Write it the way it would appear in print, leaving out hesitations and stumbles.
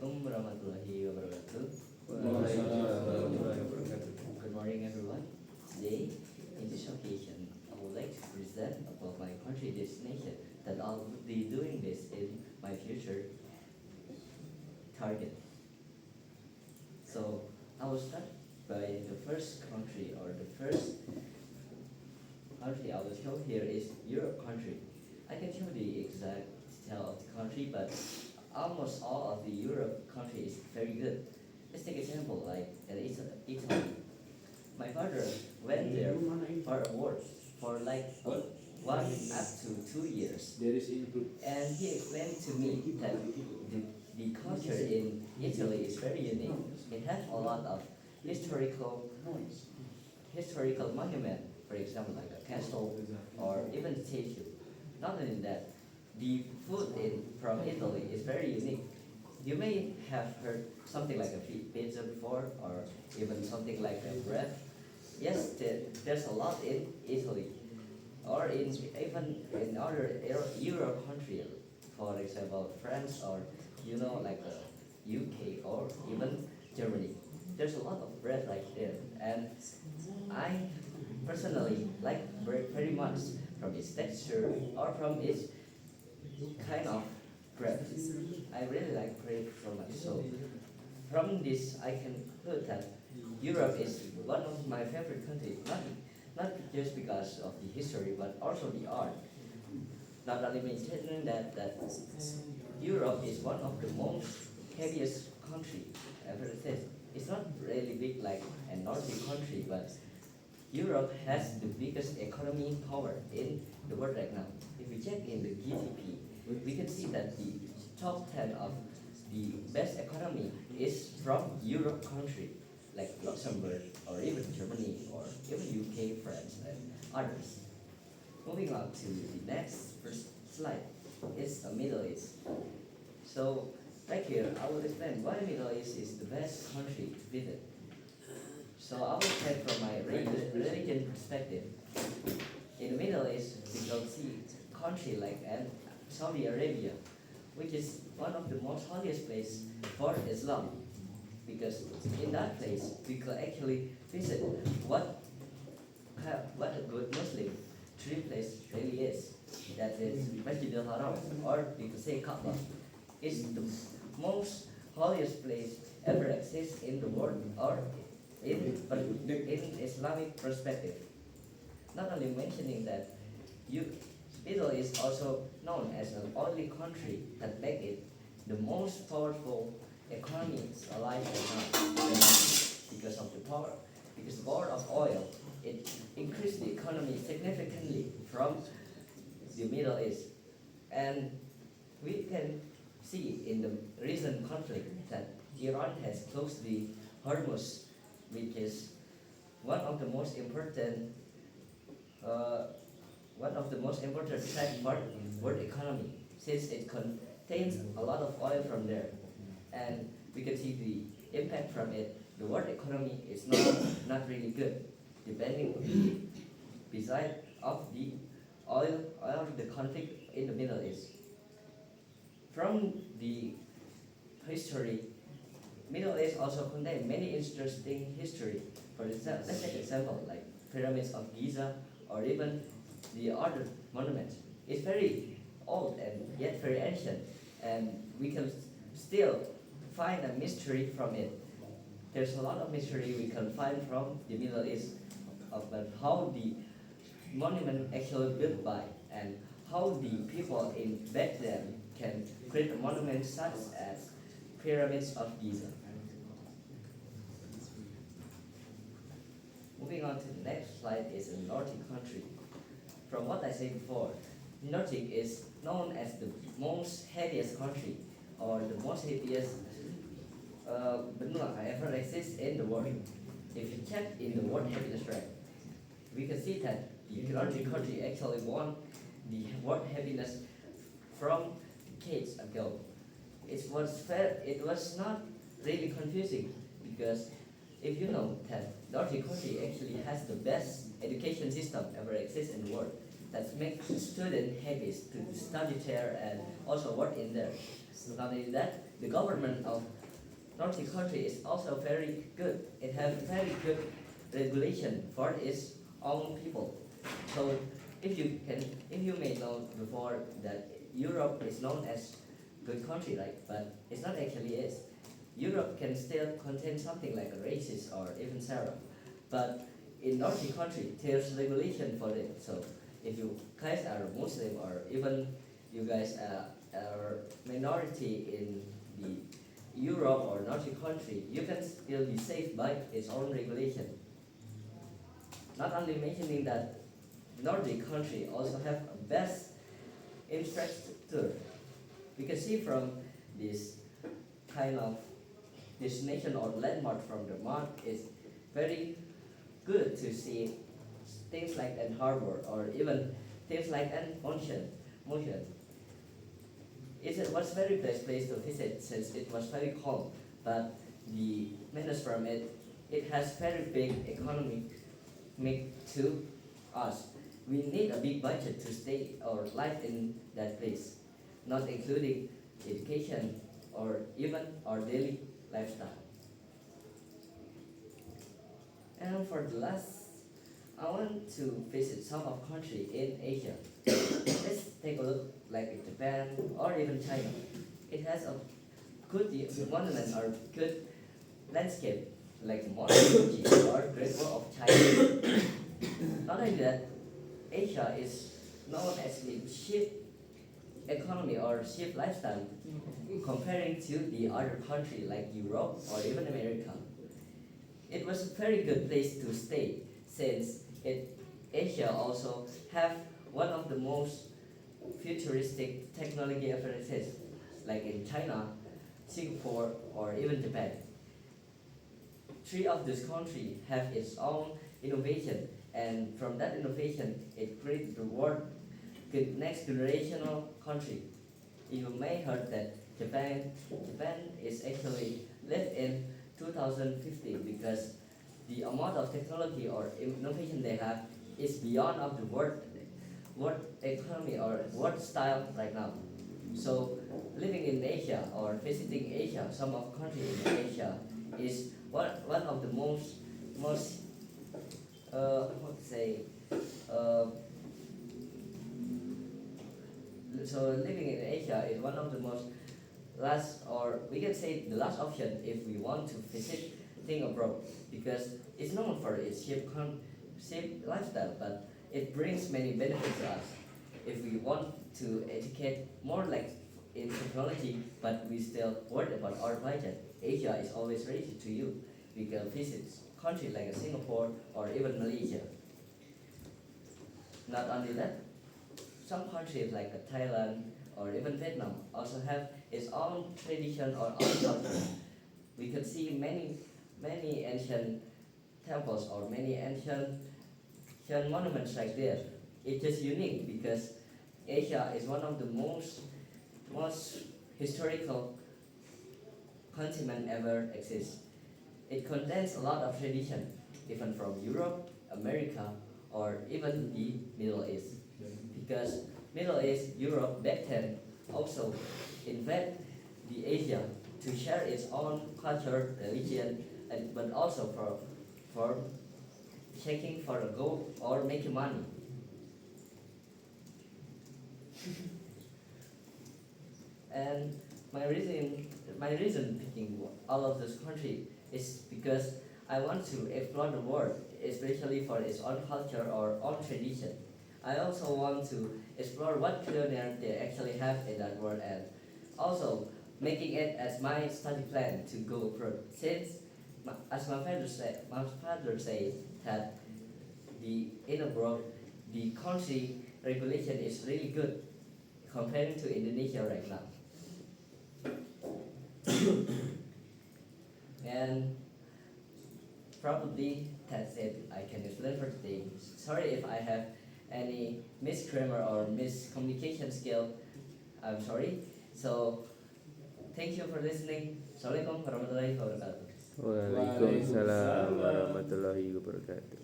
Assalamualaikum warahmatullahi wabarakatuh. Good morning, everyone. Today, in this occasion, I would like to present about my country destination that I'll be doing this in my future target. So, I will start by the first country or the first country I will show here is Europe country. I can show the exact detail of the country, but almost all of the Europe country is very good. Let's take example like Italy. My father went there for a work for like 1 up to 2 years, There is input. and he explained to me that the culture in Italy is very unique. It has a lot of historical monument, for example, like a castle or even a statue. Not only that, the food from Italy is very unique. You may have heard something like a pizza before, or even something like a bread. Yes, there's a lot in Italy, or even in other Europe countries, for example, France or like UK or even Germany. There's a lot of bread right there, and I personally like bread very much from its texture or from its kind of bread. I really like bread so much. So from this, I can conclude that Europe is one of my favorite countries. Not just because of the history, but also the art. Not only mentioning that Europe is one of the most heaviest country ever existed. It's not really big like a Nordic country, but Europe has the biggest economy power in the world right now. If we check in the GDP, we can see that the top 10 of the best economy is from Europe country, like Luxembourg or even Germany or even UK, France, and others. Moving on to the next first slide, it's the Middle East. So right here, I will explain why Middle East is the best country to visit. So I will take from my religion perspective. In the Middle East, we can see country like Saudi Arabia, which is one of the most holiest place for Islam. Because in that place, we can actually visit what a good Muslim dream place really is. That is Masjid al-Haram, or we could say Kaaba. It's the most holiest place ever exists in the world, or in Islamic perspective. Not only mentioning that, Middle is also known as the only country that make it the most powerful economies alive right now. Because of the power of oil, it increased the economy significantly from the Middle East. And we can see in the recent conflict that Iran has closed the Hormuz, which is one of the most important uh, track for world economy, since it contains a lot of oil from there, and we can see the impact from it. The world economy is not really good, depending beside of the oil of the conflict in the Middle East. From the history, Middle East also contains many interesting history. For example, let's take example like pyramids of Giza or even the other monuments. It's very old and yet very ancient, and we can still find a mystery from it. There's a lot of mystery we can find from the Middle East about how the monument actually built by, and how the people in back then can create a monument such as pyramids of Giza. Moving on to the next slide is a Nordic country. From what I said before, Nordic is known as the most heaviest country, or the most heaviest benua ever exists in the world. If you check in the world heaviness rank, we can see that the Nordic country actually won the world heaviness from decades ago. It was not really confusing, because if you know that Nordic country actually has the best education system ever exists in the world, that makes students happy to study there and also work in there. Not only that, the government of Nordic country is also very good. It has very good regulation for its own people. So if you may know before that Europe is known as good country, right? But it's not actually is. Europe can still contain something like a racist or even xenophobe, but in Nordic country there's regulation for it. So if you guys are Muslim or even you guys are minority in the Europe or Nordic country, you can still be safe by its own regulation. Not only mentioning that Nordic country also have a best infrastructure. We can see from this kind of destination or landmark from the map is very good to see things like an harbor or even things like an ocean. It was very best place to visit since it was very cold, but the minus from it, it has very big economic make to us. We need a big budget to stay or live in that place, not including education or even our daily lifestyle. And for the last, I want to visit some of country in Asia. Let's take a look like Japan or even China. It has a good monument or good landscape like Mount Fuji or Great Wall of China. Not only that, Asia is known as the cheap economy or cheap lifestyle comparing to the other country like Europe or even America. It was a very good place to stay since Asia also have one of the most futuristic technology advances like in China, Singapore or even Japan. Three of these countries have its own innovation and from that innovation it creates the world next generational country. You may heard that Japan is actually left in 2050 because the amount of technology or innovation they have is beyond of the world economy or world style right now. So living in Asia or visiting Asia, some of countries in Asia is one of the most what to say so living in Asia is one of the most last or we can say the last option if we want to visit thing abroad because it's known for its cheap lifestyle but it brings many benefits to us. If we want to educate more like in technology but we still worried about our budget, Asia is always ready to you. We can visit countries like Singapore or even Malaysia. Not only that, some countries like Thailand or even Vietnam also have its own tradition or own culture. We could see many ancient temples or many ancient monuments right there. It is unique because Asia is one of the most historical continent ever exists. It contains a lot of tradition, even from Europe, America, or even the Middle East. Because Middle East, Europe back then also invade the Asia to share its own culture, religion, but also for checking for a gold or making money. And my reason picking all of this country is because I want to explore the world, especially for its own culture or own tradition. I also want to explore what culinary they actually have in that world and also making it as my study plan to go abroad. Since, as my father said that in abroad, the country regulation is really good comparing to Indonesia right now. And probably that's it. I can explain for today. Sorry if I have any misgrammar or miscommunication skill. I'm sorry. So thank you for listening. Assalamualaikum warahmatullahi wabarakatuh. Waalaikumsalam warahmatullahi wabarakatuh.